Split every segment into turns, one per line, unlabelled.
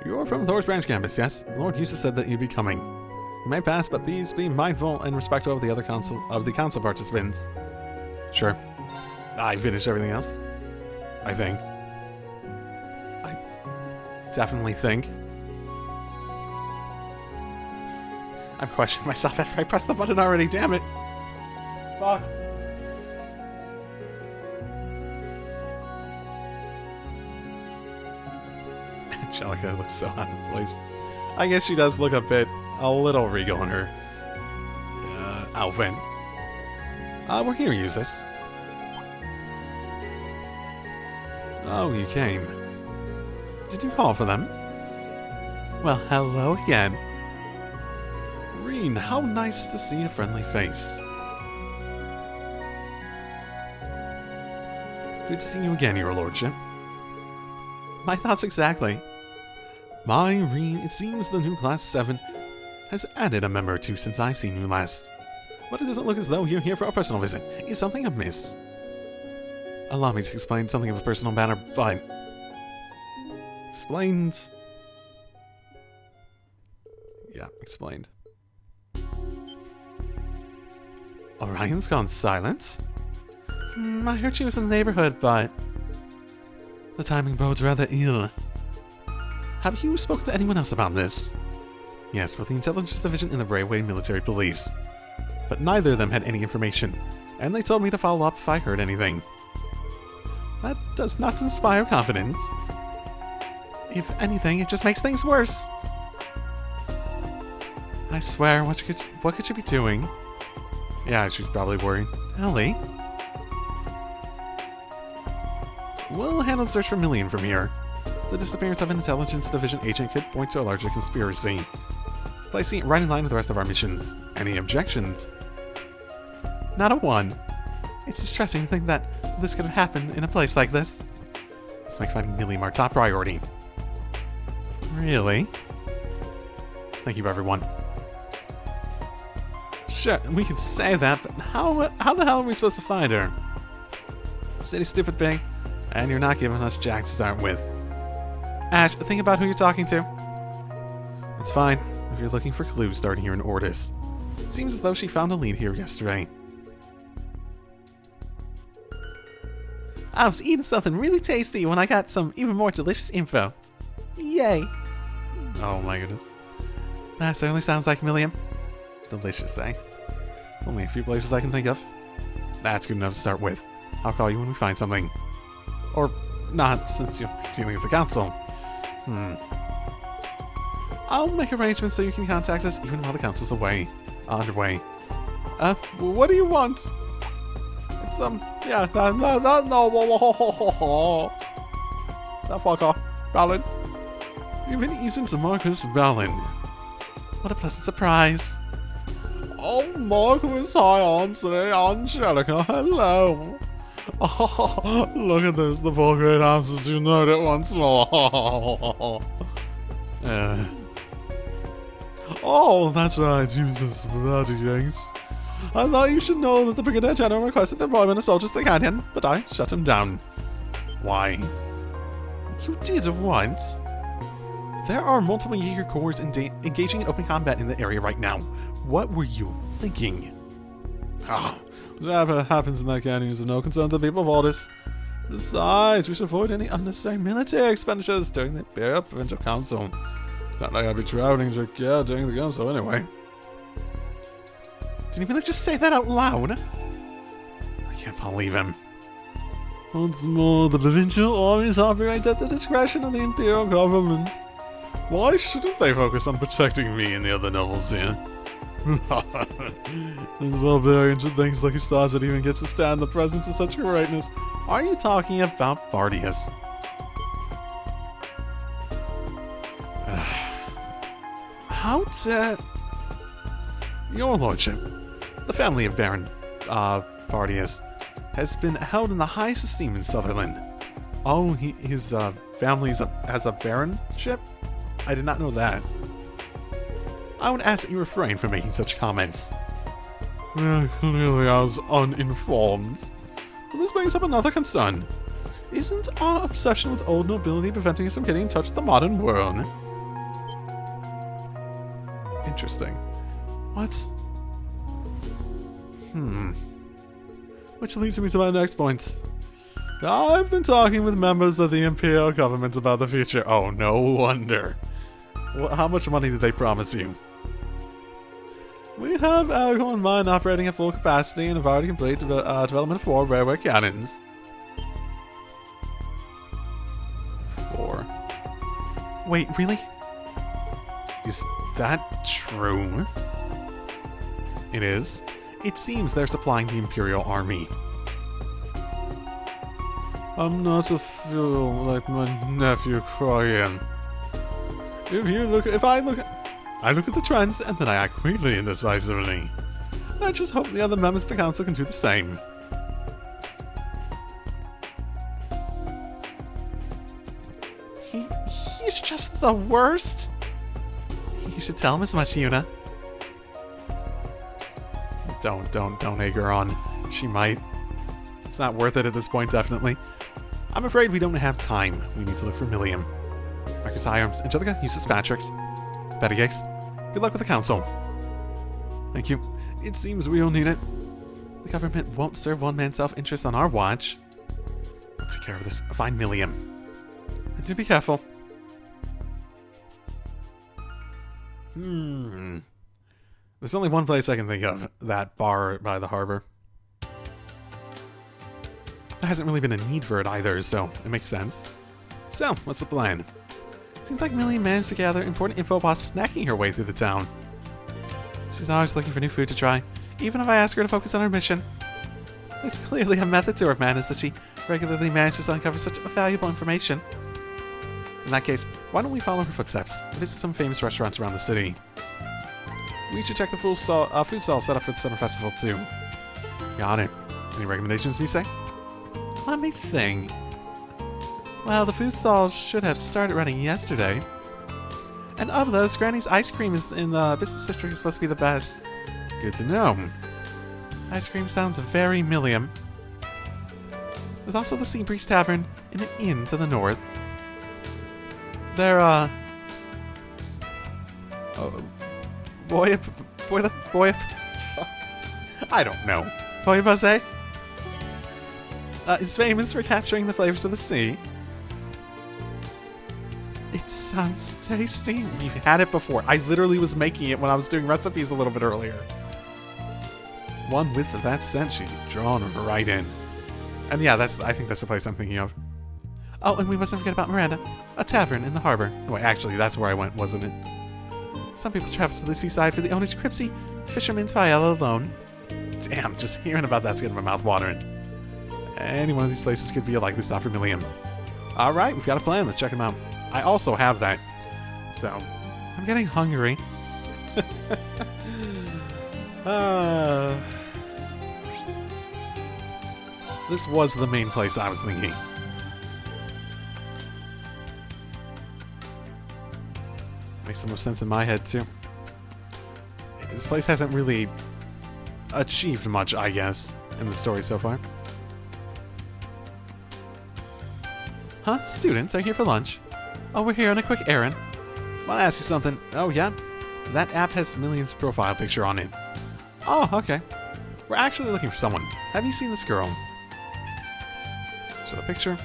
You're from Thor's Branch campus, yes? Lord Eustace said that you'd be coming. You may pass, but please be mindful and respectful of the other council participants. Sure. I finished everything else. I think. I definitely think. I'm questioning myself after I pressed the button already, damn it! Fuck. Angelica looks so out of place. I guess she does look a little regal in her outfit. We're here, Eustace. Oh, you came. Did you call for them? Well, hello again. Rean, how nice to see a friendly face. Good to see you again, your lordship. My thoughts exactly. My Rean, it seems the new Class 7 has added a member or two since I've seen you last. But it doesn't look as though you're here for a personal visit. Is something amiss? Allow me to explain something of a personal matter, but... Explained... Yeah, explained. Orion's gone silent? I heard she was in the neighborhood, but... The timing bodes rather ill. Have you spoken to anyone else about this? Yes, both the Intelligence Division and the Railway Military Police. But neither of them had any information, and they told me to follow up if I heard anything. That does not inspire confidence. If anything, it just makes things worse. I swear, what could she be doing? Yeah, she's probably worried. Ellie? We'll handle the search for Million from here. The disappearance of an Intelligence Division agent could point to a larger conspiracy, placing it right in line with the rest of our missions. Any objections? Not a one. It's distressing to think that this could have happened in a place like this. Let's make finding Million our top priority. Really? Thank you, everyone. Sure, we could say that, but how the hell are we supposed to find her? City's stupid big, and you're not giving us jack to start with. Ash, think about who you're talking to. It's fine. If you're looking for clues, starting here in Ordis. It seems as though she found a lead here yesterday. I was eating something really tasty when I got some even more delicious info. Yay! Oh my goodness. That certainly sounds like Milliam. Delicious, eh? There's only a few places I can think of. That's good enough to start with. I'll call you when we find something. Or not, since you're dealing with the council. I'll make arrangements so you can contact us even while the council's away. Underway. What do you want? It's, yeah, no. That fucker. Balin. You've been easing to Marcus Balin. What a pleasant surprise. Oh, Marcus, hi, Anthony, Angelica, hello. Oh, look at this, the four great houses unite it once more. Oh, that's right, Jesus, bloody yanks. I thought you should know that the Brigadier General requested the employment of soldiers to Canyon, but I shut him down. Why? You did what? There are multiple Jaeger corps engaging in open combat in the area right now. What were you thinking? Whatever happens in that canyon is of no concern to the people of Aldous. Besides, we should avoid any unnecessary military expenditures during the Imperial Provincial Council. It's not like I'll be traveling to Turkey during the council anyway. Did he really just say that out loud? I can't believe him. Once more, the provincial armies operate at the discretion of the Imperial government. Why shouldn't they focus on protecting me and the other nobles here? This barbarian should think he's lucky stars that even gets to stand in the presence of such greatness. Are you talking about Bardius? How to... Your lordship, the family of Baron Bardius has been held in the highest esteem in Sutherland. Oh, his family has a baronship? I did not know that. I would ask that you refrain from making such comments. Clearly I was uninformed. Well, this brings up another concern. Isn't our obsession with old nobility preventing us from getting in touch with the modern world? Interesting. What? Which leads me to my next point. I've been talking with members of the Imperial government about the future. Oh, no wonder. Well, how much money did they promise you? We have Aragorn Mine operating at full capacity and have already completed development of 4 railway cannons. 4. Wait, really? Is that true? It is. It seems they're supplying the Imperial Army. I'm not a fool like my nephew Rean. I look at the trends and then I act quickly and decisively. I just hope the other members of the council can do the same. He's just the worst. You should tell him as much, Yuna. Don't egg her on. She might. It's not worth it at this point, definitely. I'm afraid we don't have time. We need to look for Milliam. Marcus Irons, Angelica, Eustace Patrick. Betty Gates, good luck with the council. Thank you. It seems we all need it. The government won't serve one man's self-interest on our watch. I'll take care of this. Find Milliam. And do be careful. There's only one place I can think of. That bar by the harbor. There hasn't really been a need for it either, so it makes sense. So, what's the plan? Seems like Millie managed to gather important info while snacking her way through the town. She's always looking for new food to try, even if I ask her to focus on her mission. There's clearly a method to her madness that she regularly manages to uncover such valuable information. In that case, why don't we follow her footsteps and visit some famous restaurants around the city? We should check the food stall set up for the summer festival too. Got it. Any recommendations, we say? Let me think. Well, the food stalls should have started running yesterday. And of those, Granny's ice cream in the business district is supposed to be the best. Good to know. Ice cream sounds very Milliam. There's also the Sea Breeze Tavern and an inn to the north. They're, Boy, I don't know. Boy Bazé is famous for capturing the flavors of the sea. It sounds tasty. We've had it before. I literally was making it when I was doing recipes a little bit earlier. One with that scent, she'd drawn right in. And yeah, I think that's the place I'm thinking of. Oh, and we mustn't forget about Miranda, a tavern in the harbor. Wait, actually, that's where I went, wasn't it? Some people travel to the seaside for the owner's cripsy fisherman's paella alone. Damn, just hearing about that's getting my mouth watering. Any one of these places could be a likely stop for Milliam. Alright, we've got a plan. Let's check them out. I also have that. So, I'm getting hungry. This was the main place I was thinking. Makes the most sense in my head, too. This place hasn't really achieved much, I guess, in the story so far. Huh? Students are here for lunch. Oh, we're here on a quick errand. Want to ask you something? Oh, yeah? That app has Milliam's profile picture on it. Oh, okay. We're actually looking for someone. Have you seen this girl? Show the picture.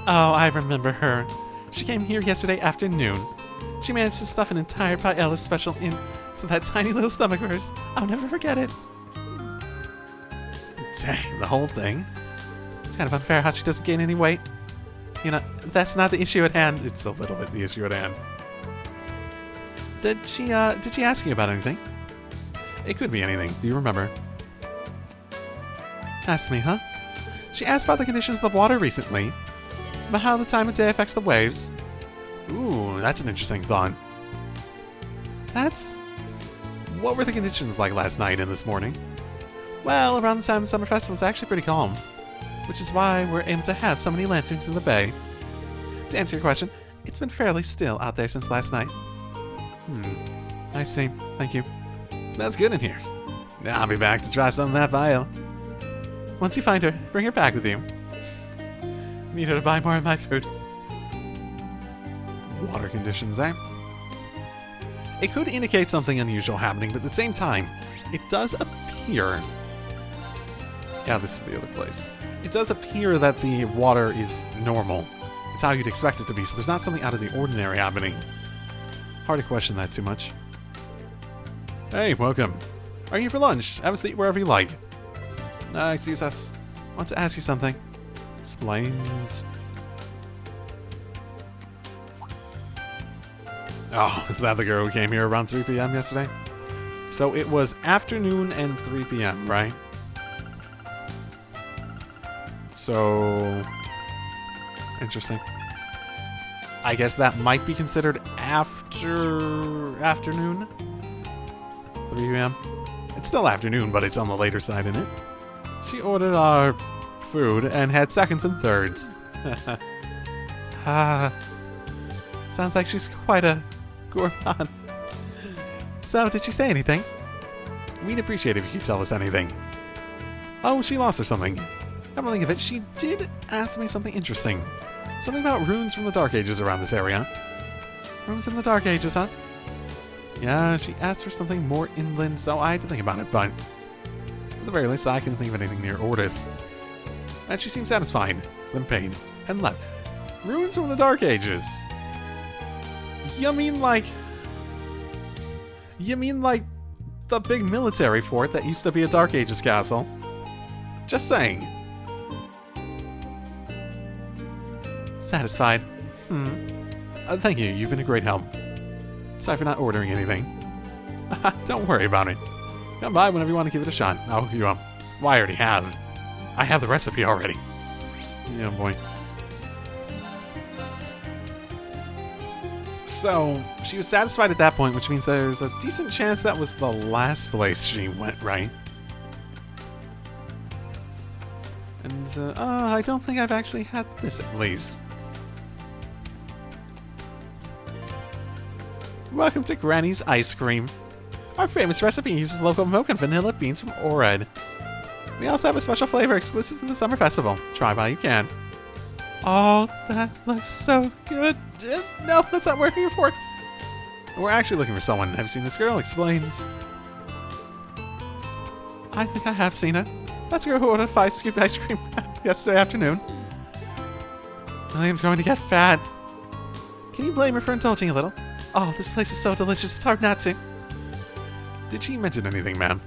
Oh, I remember her. She came here yesterday afternoon. She managed to stuff an entire paella special into that tiny little stomach of hers. I'll never forget it. Dang, the whole thing? It's kind of unfair how she doesn't gain any weight. You know, that's not the issue at hand. It's a little bit the issue at hand. Did she ask you about anything? It could be anything. Do you remember? Ask me, huh? She asked about the conditions of the water recently. About how the time of day affects the waves. Ooh, that's an interesting thought. What were the conditions like last night and this morning? Well, around the time the summer festival was actually pretty calm. Which is why we're able to have so many lanterns in the bay. To answer your question, it's been fairly still out there since last night. I see. Thank you. Smells good in here. I'll be back to try some of that vial. Once you find her, bring her back with you. Need her to buy more of my food. Water conditions, eh? It could indicate something unusual happening, but at the same time, it does appear... Yeah, this is the other place. It does appear that the water is normal. It's how you'd expect it to be, so there's not something out of the ordinary happening. Hard to question that too much. Hey, welcome. Are you here for lunch? Have a seat wherever you like. Excuse us. Want to ask you something. Explains. Oh, is that the girl who came here around 3 p.m. yesterday? So it was afternoon and 3 p.m., right? So... Interesting. I guess that might be considered afternoon? 3 p.m.? It's still afternoon, but it's on the later side, isn't it? She ordered our food and had seconds and thirds. Sounds like she's quite a gourmand. So, did she say anything? We'd appreciate it if you could tell us anything. Oh, she lost or something. Come to think of it, she did ask me something interesting. Something about runes from the Dark Ages around this area. Runes from the Dark Ages, huh? Yeah, she asked for something more inland, so I had to think about it, but... At the very least, I couldn't think of anything near Ordis. And she seemed satisfied, then paid, and left. Ruins from the Dark Ages. You mean like the big military fort that used to be a Dark Ages castle? Just saying. Satisfied. Thank you, you've been a great help. Sorry for not ordering anything. Don't worry about it. Come by whenever you want to give it a shot. I'll hook you up. Well, I already have. I have the recipe already. Yeah, boy. So, she was satisfied at that point, which means there's a decent chance that was the last place she went, right? And, I don't think I've actually had this, at least. Welcome to Granny's Ice Cream. Our famous recipe uses local milk and vanilla beans from Ored. We also have a special flavor exclusive to the Summer Festival. Try while you can. Oh, that looks so good. No, that's not what we're here for. We're actually looking for someone. Have you seen this girl? Explains. I think I have seen her. That's the girl who ordered 5-scoop ice cream yesterday afternoon. William's going to get fat. Can you blame her for indulging a little? Oh, this place is so delicious. It's hard not to. Did she mention anything, ma'am?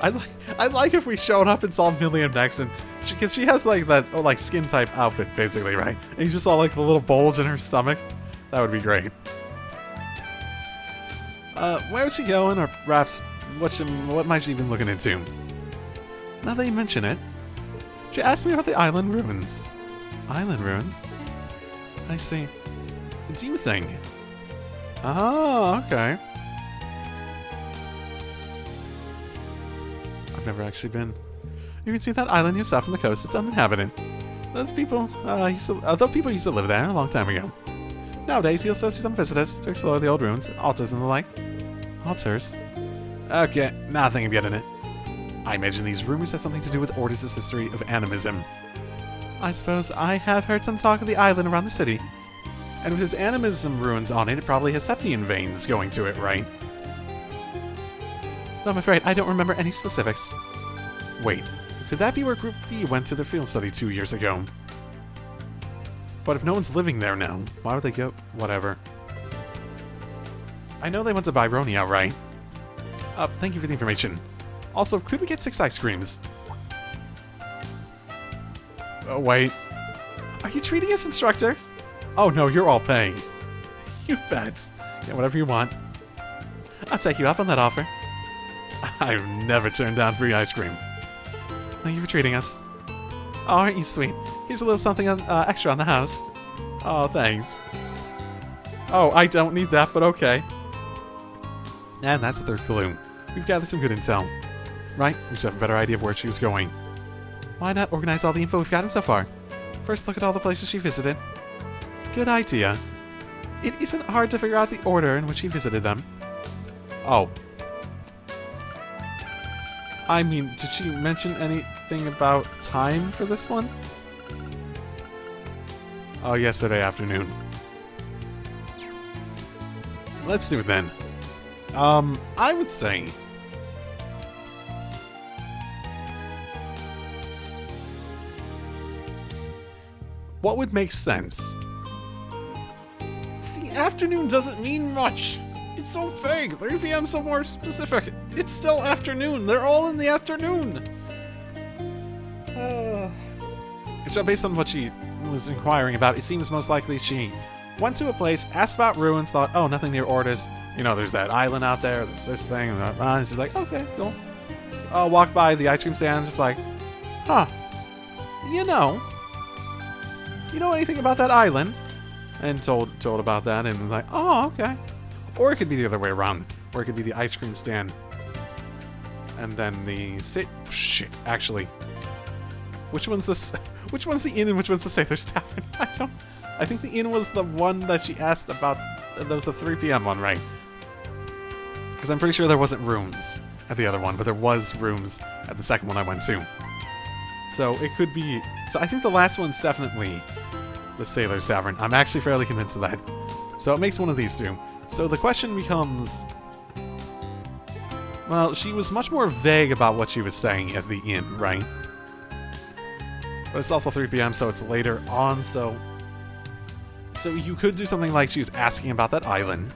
I'd like if we showed up and saw Million next, and because she has like that skin type outfit basically, right? And you just saw like the little bulge in her stomach. That would be great. Where's she going, or perhaps what might she be looking into? Now that you mention it, she asked me about the island ruins. Island ruins? I see. Do you think? Oh, okay. I've never actually been. You can see that island yourself from the coast. It's uninhabited. Those people, though people used to live there a long time ago. Nowadays, you'll still see some visitors to explore the old ruins, altars and the like. Altars? Okay, nothing of getting it. I imagine these rumors have something to do with Ordis' history of animism. I suppose I have heard some talk of the island around the city. And with his animism ruins on it, it probably has Septian veins going to it, right? Though I'm afraid I don't remember any specifics. Wait, could that be where Group B went to their field study 2 years ago? But if no one's living there now, why would they go? Whatever. I know they went to Byronia, right? Thank you for the information. Also, could we get 6 ice creams? Oh, wait. Are you treating us, instructor? Oh no, you're all paying. You bet. Get whatever you want. I'll take you up on that offer. I've never turned down free ice cream. Thank you for treating us. Oh, aren't you sweet? Here's a little something extra on the house. Oh, thanks. Oh, I don't need that, but okay. And that's the third clue. We've gathered some good intel. Right, we should have a better idea of where she was going. Why not organize all the info we've gotten so far? First look at all the places she visited. Good idea. It isn't hard to figure out the order in which she visited them. Oh. I mean, did she mention anything about time for this one? Oh, yesterday afternoon. Let's do it then. I would say... what would make sense? See, afternoon doesn't mean much. It's so vague. 3 p.m. so more specific. It's still afternoon. They're all in the afternoon. So based on what she was inquiring about, it seems most likely she went to a place, asked about ruins, thought, oh, nothing near Orders. You know, there's that island out there, there's this thing, and that. And she's like, okay, cool. Walked by the ice cream stand, just like, huh, you know anything about that island? And told about that, and was like, oh, okay. Or it could be the other way around, or it could be the ice cream stand, and then the shit. Actually, which one's this? Which one's the inn and which one's the Sailor's Tavern? I think the inn was the one that she asked about. That was the 3 p.m. one, right? Because I'm pretty sure there wasn't rooms at the other one, but there was rooms at the second one I went to. So it could be. So I think the last one's definitely the Sailor's Tavern. I'm actually fairly convinced of that. So it makes one of these two. So the question becomes... well, she was much more vague about what she was saying at the inn, right? But it's also 3 p.m., so it's later on, so you could do something like she was asking about that island,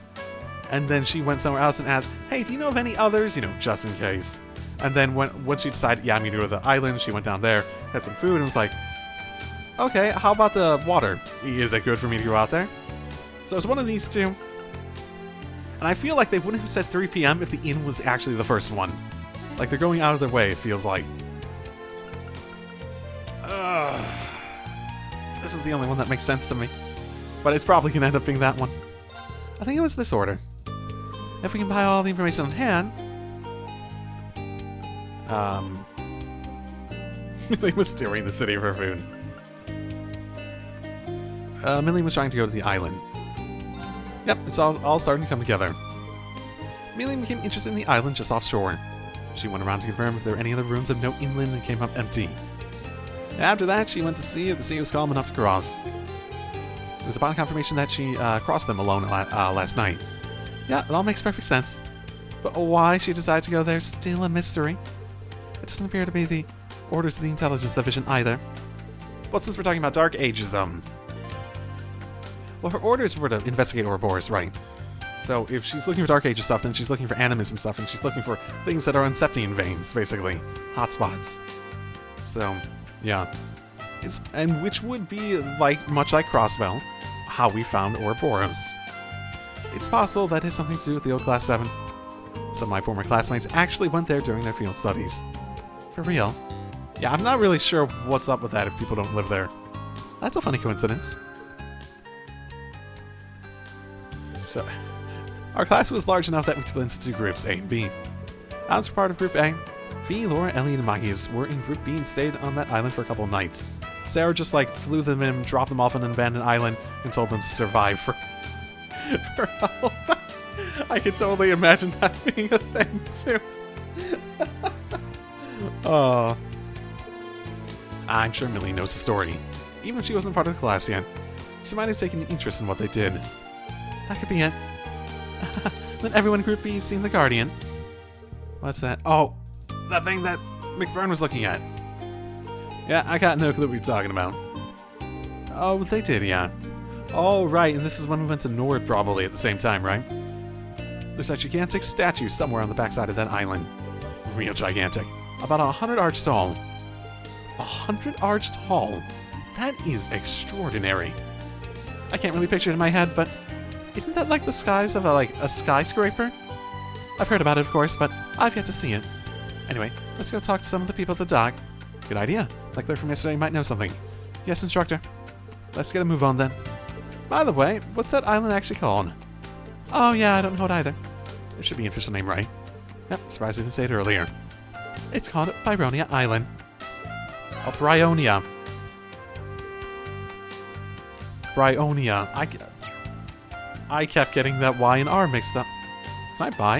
and then she went somewhere else and asked, hey, do you know of any others? You know, just in case. And then once she decided, yeah, I'm going to go to the island, she went down there, had some food, and was like, okay, how about the water? Is it good for me to go out there? So it's one of these two. And I feel like they wouldn't have said 3 p.m. if the inn was actually the first one. Like, they're going out of their way, it feels like. This is the only one that makes sense to me. But it's probably going to end up being that one. I think it was this order. If we can buy all the information on hand... Millie was steering the city of her food. Millie was trying to go to the island. Yep, it's all starting to come together. Millie became interested in the island just offshore. She went around to confirm if there were any other rooms of note inland and came up empty. After that, she went to see if the sea was calm enough to cross. It was upon confirmation that she crossed them alone last night. Yeah, it all makes perfect sense. But why she decided to go there is still a mystery. It doesn't appear to be the orders of the Intelligence Division either. But since we're talking about Dark Ageism... well, her orders were to investigate Ouroboros, right? So if she's looking for Dark Ages stuff, then she's looking for animism stuff, and she's looking for things that are on Septian veins, basically. Hotspots. So, yeah. And which would be, much like Crossbell, how we found Ouroboros. It's possible that has something to do with the old Class 7. Some of my former classmates actually went there during their field studies. For real. Yeah, I'm not really sure what's up with that if people don't live there. That's a funny coincidence. So, our class was large enough that we split into 2 groups, A and B. I was part of Group A. V, Laura, Elliot, and Mahias were in Group B and stayed on that island for a couple of nights. Sarah just, flew them in, dropped them off on an abandoned island, and told them to survive for a whole night. I could totally imagine that being a thing, too. Oh. I'm sure Millie knows the story. Even if she wasn't part of the class yet, she might have taken an interest in what they did. That could be it. Then everyone in Group B has seen the Guardian. What's that? Oh, that thing that McBurn was looking at. Yeah, I got no clue what you're talking about. Oh, they did, yeah. Oh, right, and this is when we went to Nord probably at the same time, right? There's a gigantic statue somewhere on the backside of that island. Real gigantic. About 100 arch tall. 100 arch tall? That is extraordinary. I can't really picture it in my head, but isn't that like the skies of a skyscraper? I've heard about it, of course, but I've yet to see it. Anyway, let's go talk to some of the people at the dock. Good idea. That clerk from yesterday might know something. Yes, instructor. Let's get a move on then. By the way, what's that island actually called? Oh yeah, I don't know it either. There should be an official name, right? Yep, surprised I didn't say it earlier. It's called Bryonia Island. Oh, Bryonia. Bryonia. I kept getting that Y and R mixed up. Can I buy?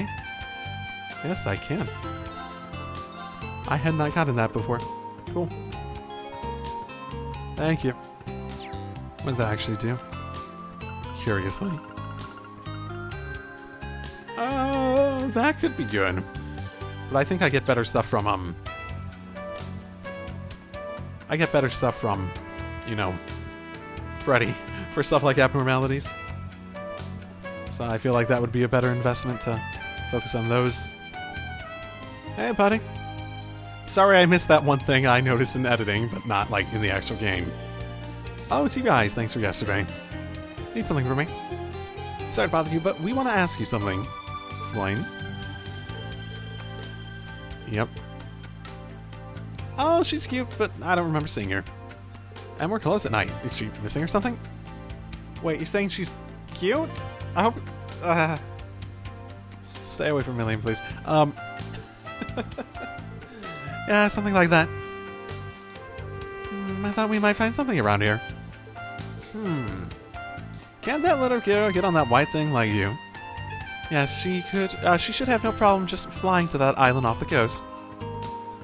Yes, I can. I had not gotten that before. Cool. Thank you. What does that actually do? Curiously. That could be good. But I think I get better stuff from, I get better stuff from, you know, Freddy for stuff like abnormalities. So I feel like that would be a better investment to focus on those. Hey, buddy. Sorry I missed that one thing I noticed in editing, but not, like, in the actual game. Oh, it's you guys. Thanks for yesterday. Need something from me? Sorry to bother you, but we want to ask you something. Explain. Yep. Oh, she's cute, but I don't remember seeing her. And we're closed at night. Is she missing or something? Wait, you're saying she's cute? I hope... stay away from Million, please. Yeah, something like that. I thought we might find something around here. Can't that little girl get on that white thing like you? Yes, she could. She should have no problem just flying to that island off the coast.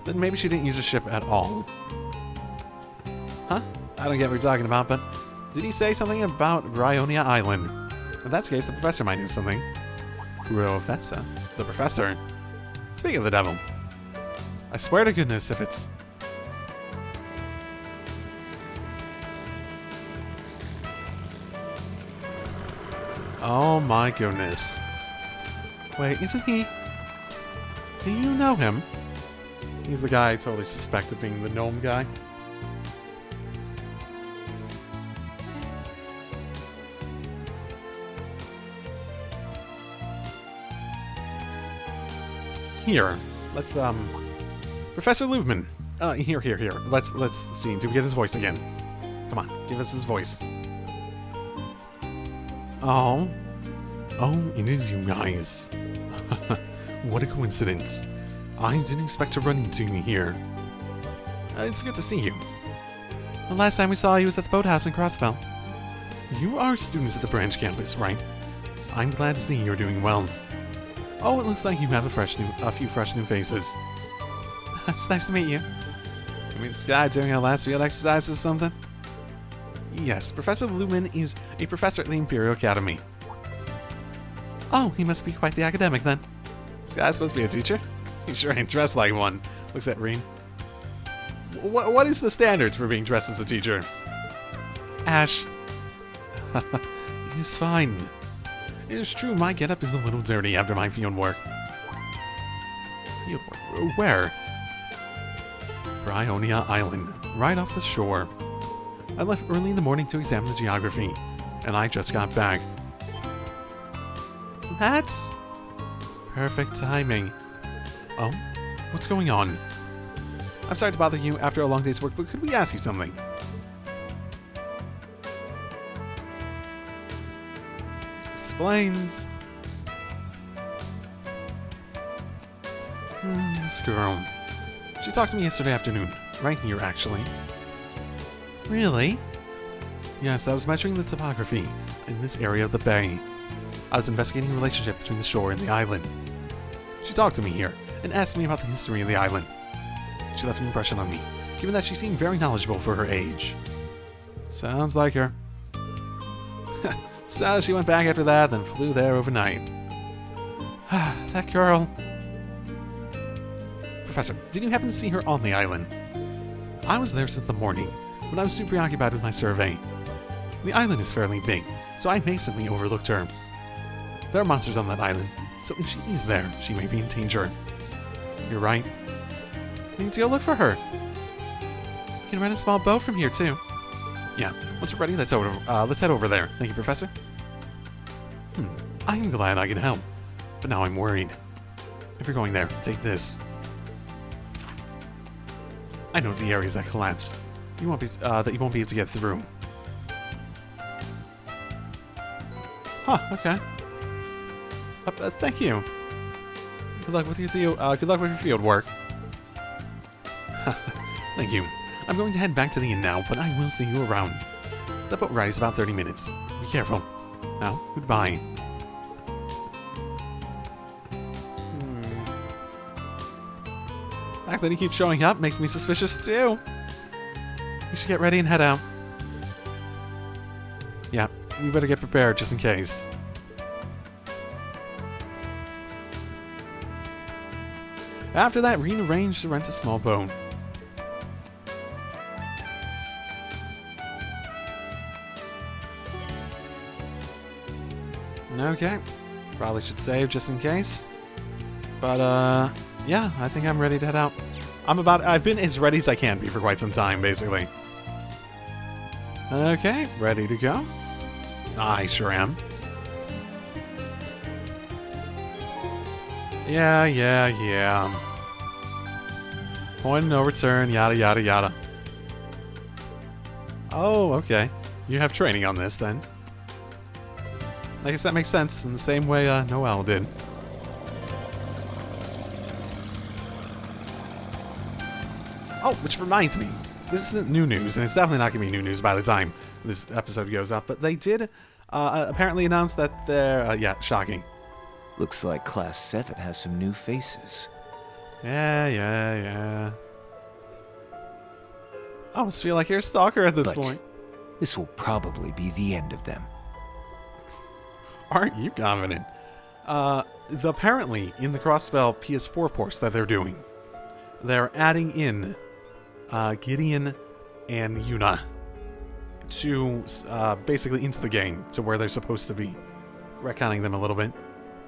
Then maybe she didn't use a ship at all. Huh? I don't get what you're talking about, but did he say something about Bryonia Island? In that case, the professor might know something. Professor? The professor? Speaking of the devil, I swear to goodness if it's... Oh my goodness. Wait, isn't he... Do you know him? He's the guy I totally suspect of being the gnome guy. Here, let's, Professor Louvman. Here. Let's see. Do we get his voice again? Come on, give us his voice. Oh, it is you guys. What a coincidence. I didn't expect to run into you here. It's good to see you. The last time we saw you was at the boathouse in Crossbell. You are students at the branch campus, right? I'm glad to see you're doing well. Oh, it looks like you have a few fresh new faces. It's nice to meet you. You mean Sky during our last field exercise or something? Yes, Professor Lumen is a professor at the Imperial Academy. Oh, he must be quite the academic then. Sky's supposed to be a teacher? He sure ain't dressed like one. Looks at Rean. What is the standard for being dressed as a teacher? Ash. It's fine. It is true my getup is a little dirty after my field work. Field work? Where? Bryonia Island, right off the shore. I left early in the morning to examine the geography, and I just got back. That's perfect timing. Oh, what's going on? I'm sorry to bother you after a long day's work, but could we ask you something? Explains. This girl. She talked to me yesterday afternoon. Right here, actually. Really? Yes, I was measuring the topography in this area of the bay. I was investigating the relationship between the shore and the island. She talked to me here and asked me about the history of the island. She left an impression on me, given that she seemed very knowledgeable for her age. Sounds like her. So she went back after that, then flew there overnight. That girl. Professor, did you happen to see her on the island? I was there since the morning, but I was too preoccupied with my survey. The island is fairly big, so I may have simply overlooked her. There are monsters on that island, so if she is there, she may be in danger. You're right. We need to go look for her. You can rent a small boat from here, too. Yeah, once we're ready, let's head over there. Thank you, Professor. I'm glad I can help, but now I'm worried. If you're going there, take this. I know the areas that collapsed. That you won't be able to get through. Huh, okay. Thank you. Good luck with your field work. Thank you. I'm going to head back to the inn now, but I will see you around. The boat ride is about 30 minutes. Be careful. Now, goodbye. The fact that he keeps showing up makes me suspicious too. We should get ready and head out. Yeah, you better get prepared just in case. After that, Rean arranged to rent a small boat. Okay, probably should save just in case. But, yeah, I think I'm ready to head out. I've been as ready as I can be for quite some time, basically. Okay, ready to go? I sure am. Yeah. Point of no return, yada yada yada. Oh, okay. You have training on this, then. I guess that makes sense, in the same way Noelle did. Oh, which reminds me. This isn't new news, and it's definitely not going to be new news by the time this episode goes up, but they did apparently announce that they're, shocking.
Looks like Class 7 has some new faces.
Yeah. I almost feel like you're a stalker at this point.
This will probably be the end of them.
Aren't you confident? Apparently, in the Crossbell PS4 ports that they're doing, they're adding in Gideon and Yuna to basically into the game to where they're supposed to be. Retconning them a little bit.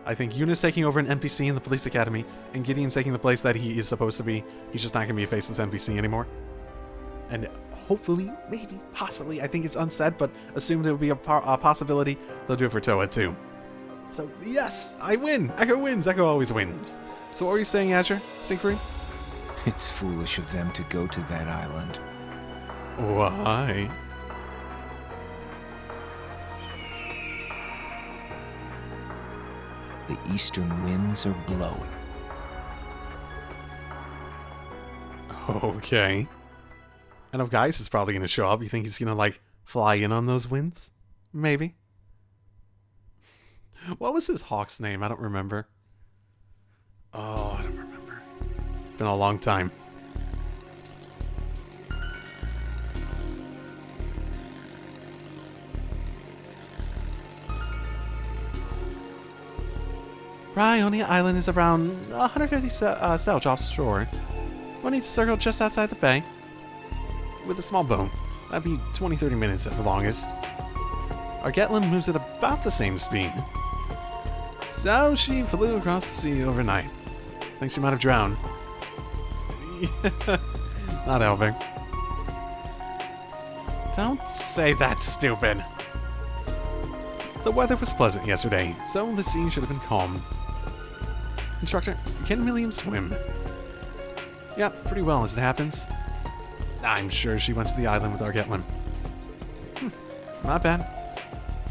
I think Yuna's taking over an NPC in the police academy, and Gideon's taking the place that he is supposed to be. He's just not going to be a faceless NPC anymore. And hopefully, maybe, possibly, I think it's unsaid, but assumed it would be a possibility, they'll do it for Toa too. So, yes, I win! Echo wins! Echo always wins. So what were you saying, Azure? Siegfried?
It's foolish of them to go to that island.
Why?
The eastern winds are blowing.
Okay. I know Gaius is probably going to show up. You think he's going to, like, fly in on those winds? Maybe. What was his hawk's name? I don't remember. Oh, I don't remember. It's been a long time. Bryonia Island is around 150 sails offshore. One needs to circle just outside the bay. With a small boat. That'd be 20-30 minutes at the longest. Our Gatling moves at about the same speed. So she flew across the sea overnight. Think she might have drowned. Not helping. Don't say that, stupid. The weather was pleasant yesterday, so the sea should have been calm. Instructor, can William swim? Yeah, pretty well as it happens. I'm sure she went to the island with our Gatling. Not bad.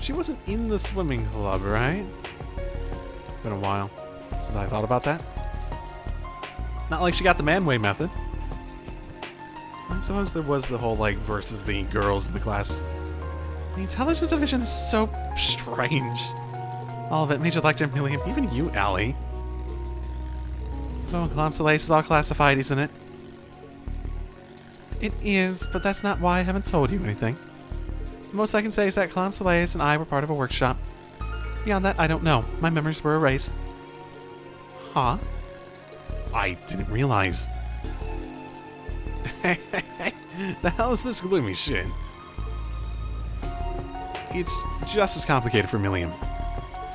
She wasn't in the swimming club, right? Been a while since I thought about that. Not like she got the manway method. I suppose there was the whole, like, versus the girls in the class. The intelligence division is so strange. All of it, Major Lecter, Milliam, even you, Allie. Oh, Kalamsalais is all classified, isn't it? It is, but that's not why I haven't told you anything. The most I can say is that Kalamsalais and I were part of a workshop. Beyond that, I don't know. My memories were erased. Huh? I didn't realize. The hell is this gloomy shit? It's just as complicated for Milliam.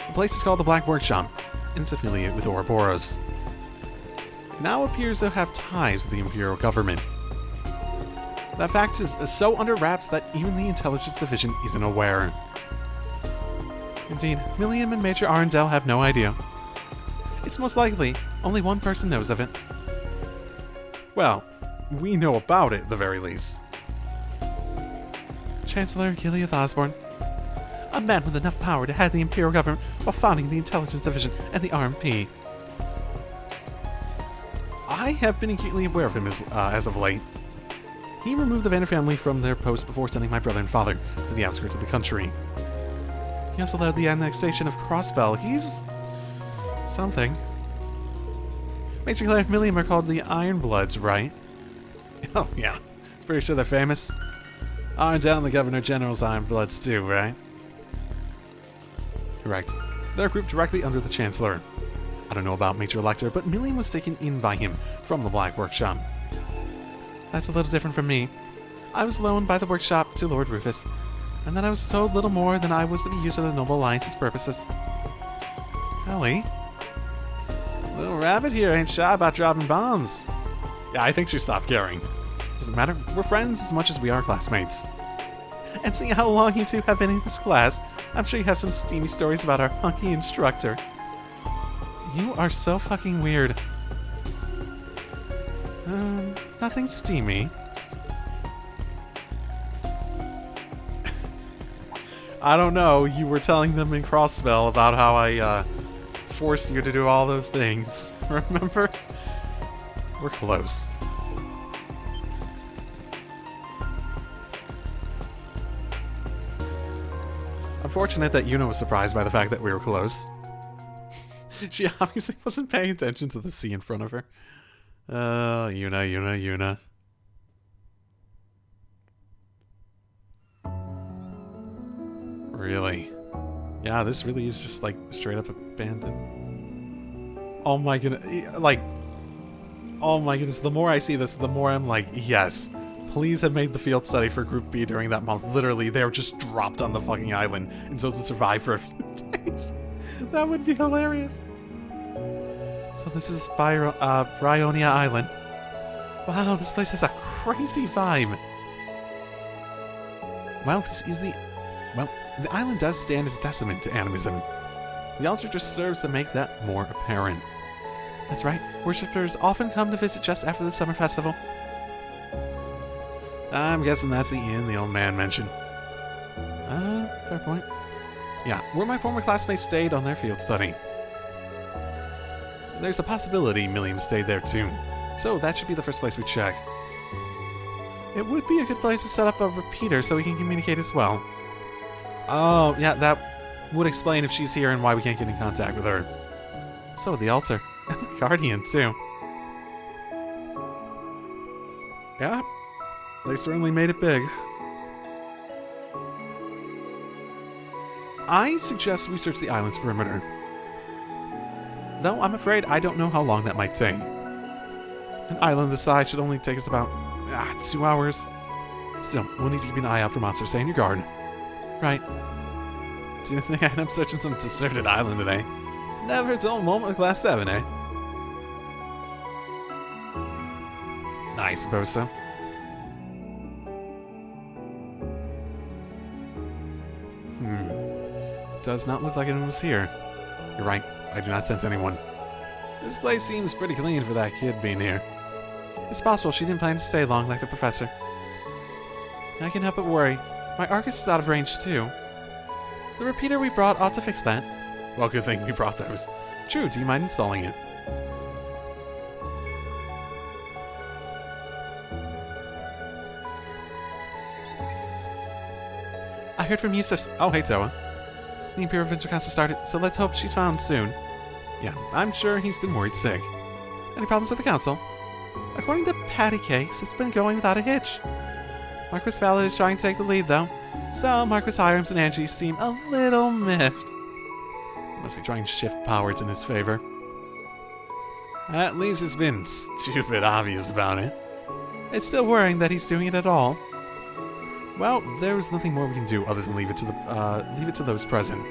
The place is called the Black Workshop, and it's affiliated with Ouroboros. It now appears to have ties with the Imperial government. That fact is so under wraps that even the Intelligence Division isn't aware. Indeed, Milliam and Major Arundel have no idea. It's most likely only one person knows of it. Well, we know about it at the very least. Chancellor Gileath Osborne. A man with enough power to head the Imperial government while founding the Intelligence Division and the RMP. I have been acutely aware of him as of late. He removed the Vanner family from their post before sending my brother and father to the outskirts of the country. He also led the annexation of Crossbell. He's something. Major Claire and Milliam are called the Ironbloods, right? Oh, yeah. Pretty sure they're famous. Aren't down the Governor General's Ironbloods too, right? Correct. They're grouped directly under the Chancellor. I don't know about Major Lecter, but Milliam was taken in by him from the Black Workshop. That's a little different from me. I was loaned by the workshop to Lord Rufus, and then I was told little more than I was to be used for the Noble Alliance's purposes. Ellie? Little rabbit here ain't shy about dropping bombs. Yeah, I think she stopped caring. Doesn't matter, we're friends as much as we are classmates. And seeing how long you two have been in this class, I'm sure you have some steamy stories about our hunky instructor. You are so fucking weird. Nothing steamy. I don't know, you were telling them in Crossbell about how I, forced you to do all those things. Remember? We're close. Unfortunate that Yuna was surprised by the fact that we were close. She obviously wasn't paying attention to the sea in front of her. Yuna. Really? Yeah, this really is just like straight up abandoned. Oh my goodness. Like, oh my goodness. The more I see this, the more I'm like, yes. Please have made the field study for Group B during that month. Literally, they were just dropped on the fucking island and supposed to survive for a few days. That would be hilarious. So this is Bryonia Island. Wow, this place has a crazy vibe. Well, the island does stand as a testament to animism. The altar just serves to make that more apparent. That's right, worshippers often come to visit just after the summer festival. I'm guessing that's the inn the old man mentioned. Fair point. Yeah, where my former classmates stayed on their field study. There's a possibility Milliam stayed there too, so that should be the first place we check. It would be a good place to set up a repeater so we can communicate as well. Oh, yeah, that would explain if she's here and why we can't get in contact with her. So the altar. And the Guardian, too. Yeah, they certainly made it big. I suggest we search the island's perimeter. Though I'm afraid I don't know how long that might take. An island this size should only take us about 2 hours. Still, we'll need to keep an eye out for monsters. Stay in your guard. Right. Do you think I end up searching some deserted island today? Never a dull moment with Class 7, eh? I suppose so. Does not look like anyone was here. You're right, I do not sense anyone. This place seems pretty clean for that kid being here. It's possible she didn't plan to stay long like the professor. I can't help but worry. My Arcus is out of range too. The repeater we brought ought to fix that. Well, good thing we brought those. True, do you mind installing it? I heard from Eustace. Oh, hey, Toa. The Imperial Venture Council started, so let's hope she's found soon. Yeah, I'm sure he's been worried sick. Any problems with the council? According to Patty Cakes, it's been going without a hitch. Marquis Ballard is trying to take the lead, though, so Marquis Hirams and Angie seem a little miffed. Must be trying to shift powers in his favor. At least it's been stupid obvious about it. It's still worrying that he's doing it at all. Well, there's nothing more we can do other than leave it to those present.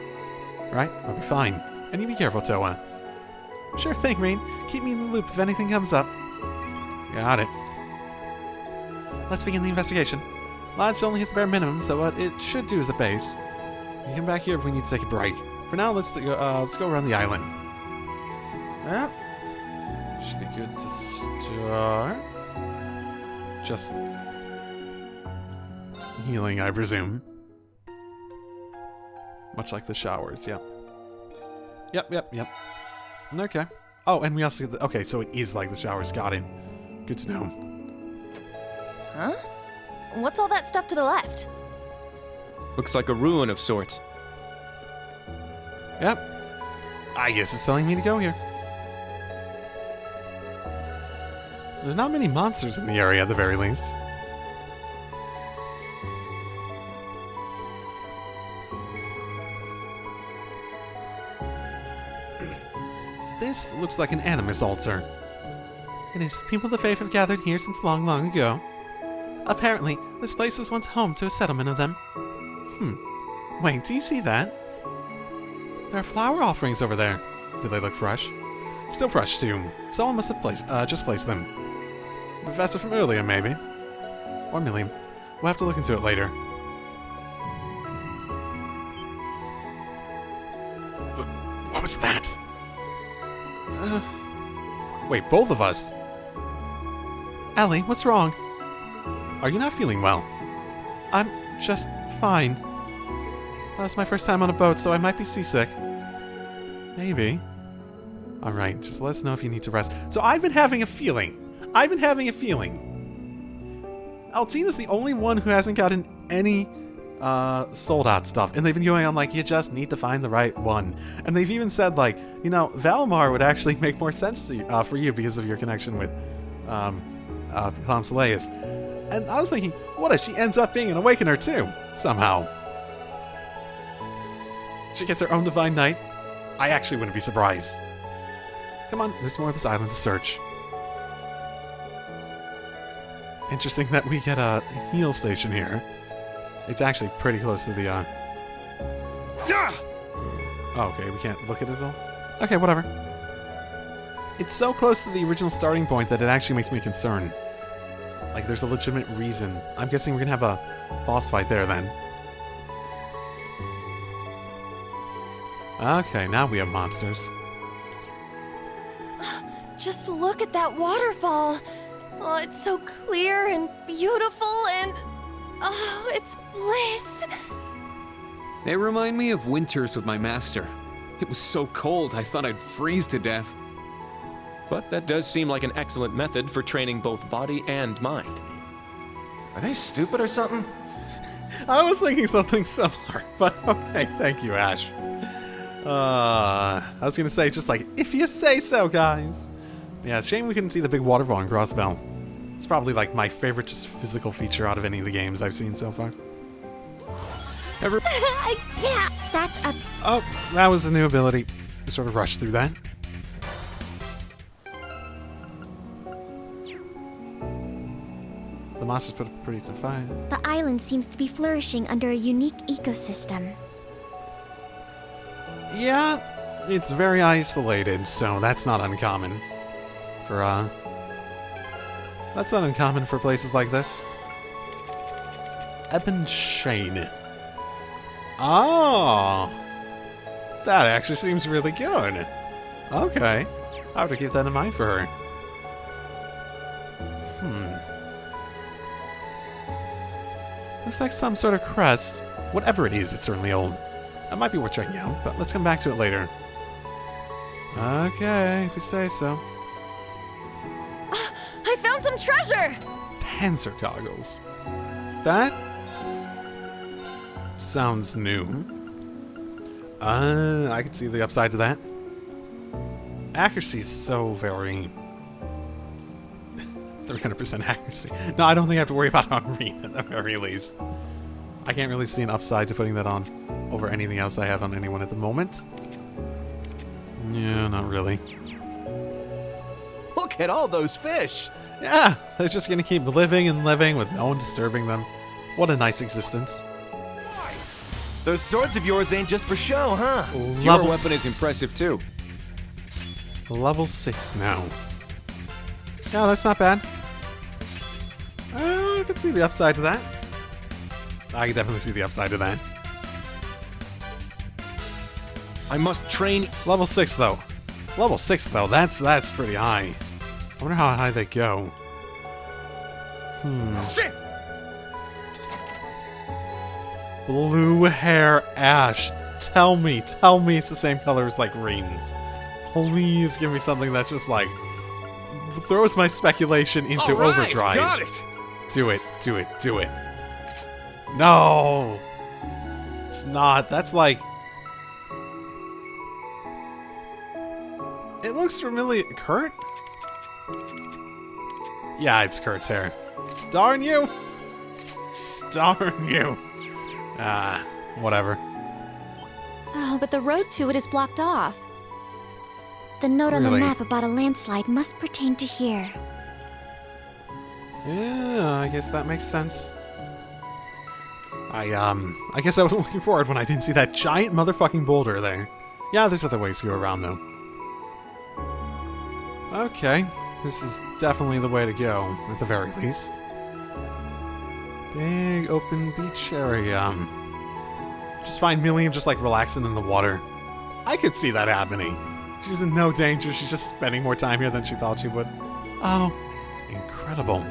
Right? I'll be fine. And you be careful, Toa. Sure thing, Rean. Keep me in the loop if anything comes up. Got it. Let's begin the investigation. Lodge only has the bare minimum, so what it should do is a base. We can come back here if we need to take a break. For now, let's go around the island. Well, should be good to start. Just healing, I presume. Much like the showers, yep. Yep. Okay. Oh, and we also get the... Okay, so it is like the showers. Got it. Good to know.
Huh? What's all that stuff to the left?
Looks like a ruin of sorts.
Yep. I guess it's telling me to go here. There are not many monsters in the area at the very least. This looks like an animus altar. It is people of the faith have gathered here since long, long ago. Apparently, this place was once home to a settlement of them. Wait, do you see that? There are flower offerings over there. Do they look fresh? Still fresh, too. Someone must have just placed them. Professor from earlier, maybe. Or Millie. We'll have to look into it later. What was that? Wait, both of us? Ellie, what's wrong? Are you not feeling well? I'm just fine. That was my first time on a boat, so I might be seasick. Maybe. Alright, just let us know if you need to rest. So I've been having a feeling. Altina's the only one who hasn't gotten any sold out stuff. And they've been going on like, you just need to find the right one. And they've even said like, you know, Valimar would actually make more sense to you, for you because of your connection with Clomsaleus. And I was thinking, what if she ends up being an Awakener too, somehow? She gets her own Divine Knight? I actually wouldn't be surprised. Come on, there's more of this island to search. Interesting that we get a heal station here. It's actually pretty close to the, Oh, okay, we can't look at it at all? Okay, whatever. It's so close to the original starting point that it actually makes me concerned. Like, there's a legitimate reason. I'm guessing we're gonna have a boss fight there, then. Okay, now we have monsters.
Just look at that waterfall. Oh, it's so clear and beautiful and... oh, it's bliss.
They remind me of winters with my master. It was so cold, I thought I'd freeze to death. But that does seem like an excellent method for training both body and mind.
Are they stupid or something?
I was thinking something similar, but okay, thank you, Ash. I was gonna say, just like, if you say so, guys. Yeah, shame we couldn't see the big waterfall in Crossbell. It's probably like my favorite just physical feature out of any of the games I've seen so far.
I can't. That's a...
Oh, that was the new ability. We sort of rushed through that. The monsters put a pretty decent fight.
The island seems to be flourishing under a unique ecosystem.
Yeah, it's very isolated, so that's not uncommon. That's not uncommon for places like this. Ebon Shane. Oh! That actually seems really good. Okay. I have to keep that in mind for her. Looks like some sort of crest. Whatever it is, it's certainly old. That might be worth checking out, but let's come back to it later. Okay, if you say so.
I found some treasure!
Panzer goggles. That sounds new. I can see the upside to that. Accuracy is so very... 300% accuracy. No, I don't think I have to worry about it on Rean at the very least. I can't really see an upside to putting that on over anything else I have on anyone at the moment. Yeah, not really.
Look at all those fish!
Yeah, they're just gonna keep living and living with no one disturbing them. What a nice existence.
Those swords of yours ain't just for show, huh?
Your weapon is impressive too.
Level 6 now. Yeah, that's not bad. I can see the upside to that. I can definitely see the upside to that.
I must train.
Level 6 though. Level 6 though, that's pretty high. I wonder how high they go.
Shit!
Blue hair Ash. Tell me it's the same color as like Rean's. Please give me something that's just like throws my speculation into
All right,
overdrive.
got it.
Do it. No! It's not. That's like... It looks familiar. Kurt? Yeah, it's Kurt's hair. Darn you! Darn you! Whatever.
Oh, but the road to it is blocked off.
The note on the
Really?
map about a landslide must pertain to here.
Yeah, I guess that makes sense. I guess I wasn't looking forward when I didn't see that giant motherfucking boulder there. Yeah, there's other ways to go around, though. Okay, this is definitely the way to go, at the very least. Big open beach area. Just find Milliam just like relaxing in the water. I could see that happening. She's in no danger, she's just spending more time here than she thought she would. Oh, incredible.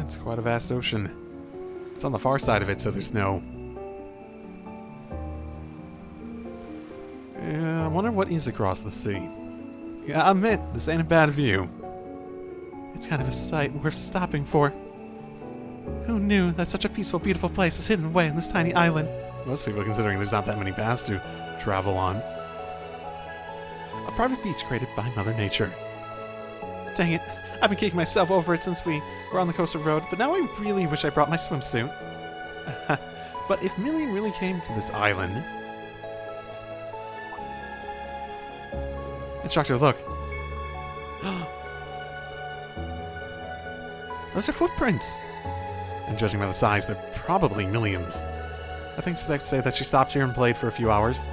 It's quite a vast ocean. It's on the far side of it, so there's no... I wonder what is across the sea. Yeah, I admit, this ain't a bad view. It's kind of a sight worth stopping for. Who knew that such a peaceful, beautiful place was hidden away in this tiny island? Most people considering there's not that many paths to travel on. A private beach created by Mother Nature. Dang it, I've been kicking myself over it since we were on the coastal road, but now I really wish I brought my swimsuit. But if Milliam really came to this island... Instructor, look. Those are footprints. And judging by the size, they're probably Milliam's. I think it's safe to say that she stopped here and played for a few hours.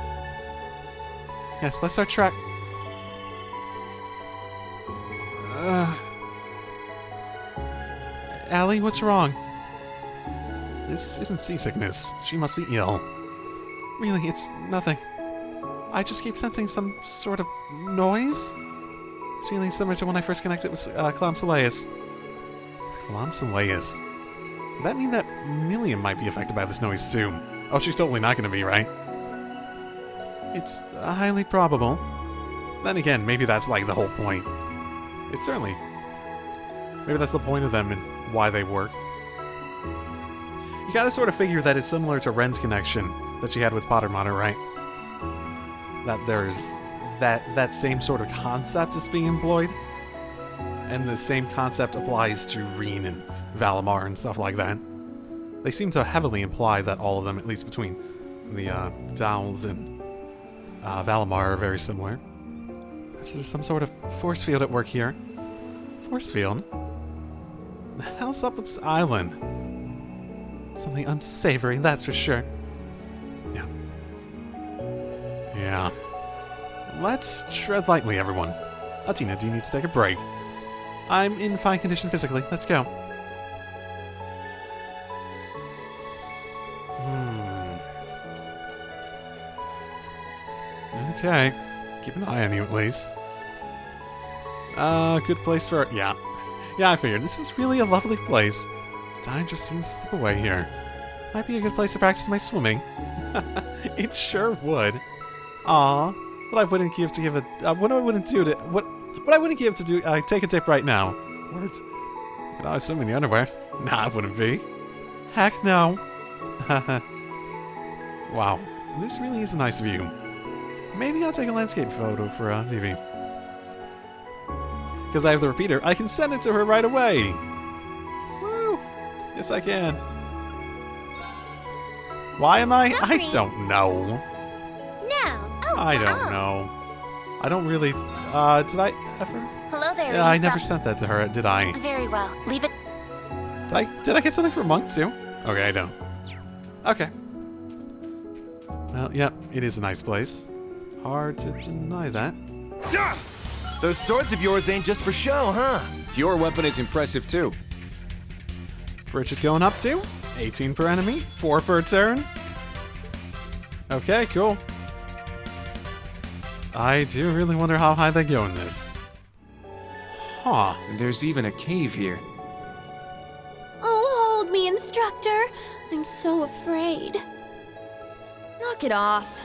Yes, let's start track. Allie, what's wrong? This isn't seasickness. She must be ill. Really, it's nothing. I just keep sensing some sort of noise. It's feeling similar to when I first connected with Clamsaleus. Clamsaleus? Would that mean that Milliam might be affected by this noise too? Oh, she's totally not going to be, right? It's highly probable. Then again, maybe that's like the whole point. It's certainly... Maybe that's the point of them and why they work. You gotta sort of figure that it's similar to Ren's connection that she had with Pottermonitor, right? That there's that same sort of concept is being employed. And the same concept applies to Rean and Valimar and stuff like that. They seem to heavily imply that all of them, at least between the Dowls and Valimar, are very similar. There's some sort of force field at work here. Force field? The hell's up with this island? Something unsavory, that's for sure. Yeah. Yeah. Let's tread lightly, everyone. Atina, do you need to take a break? I'm in fine condition physically. Let's go. Okay. Keep an eye on you, at least. Good place for... Yeah. Yeah, I figured. This is really a lovely place. Time just seems to slip away here. Might be a good place to practice my swimming. It sure would. Aw. What I wouldn't give to give a... what I wouldn't do to... What I wouldn't give to do... take a dip right now. Words. Could I swim in the underwear? Nah, it wouldn't be. Heck no. Wow. This really is a nice view. Maybe I'll take a landscape photo for Vivi. Because I have the repeater, I can send it to her right away! Woo! Yes, I can. Why am I?
Sorry.
I don't know.
No. Oh,
I don't know. I don't really... did I ever...
Hello there.
Yeah, I never sent that to her, did I?
Very well. Leave it.
Did I get something for Monk, too? Okay, I don't. Okay. Well, yep, it is a nice place. Hard to deny that.
Those swords of yours ain't just for show, huh?
Your weapon is impressive too.
Bridget going up to 18 per enemy, 4 per turn. Okay, cool. I do really wonder how high they go in this. Huh.
There's even a cave here.
Oh, hold me, instructor. I'm so afraid.
Knock it off.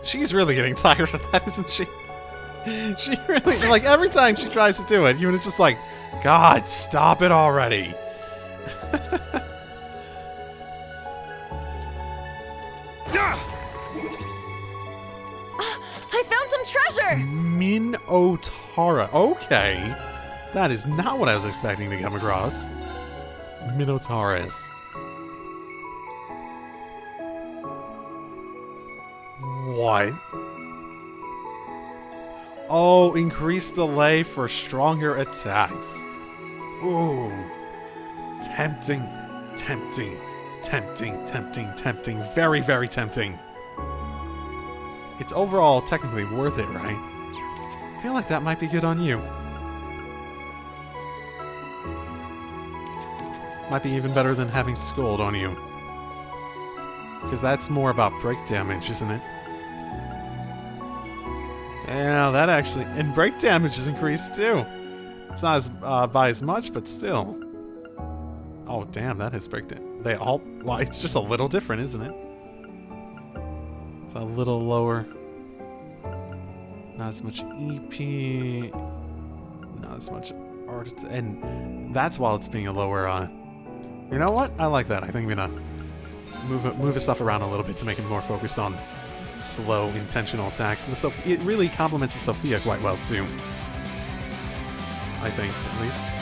She's really getting tired of that, isn't she? She really, like, every time she tries to do it, Eunice's just like, God, stop it already.
I found some
Minotaur. Okay. That is not what I was expecting to come across. Minotaurus. What? Oh, increased delay for stronger attacks. Ooh. Tempting, tempting, tempting, tempting, tempting. Very, very tempting. It's overall technically worth it, right? I feel like that might be good on you. Might be even better than having Scold on you. Because that's more about break damage, isn't it? Yeah, that actually... And break damage is increased too. It's not as by as much, but still. Oh, damn, that is break damage. They all... Well, it's just a little different, isn't it? It's a little lower. Not as much EP. Not as much art. And that's while it's being a lower... You know what? I like that. I think I'm gonna move his stuff around a little bit to make him more focused on slow, intentional attacks. And it really complements the Sophia quite well, too. I think, at least.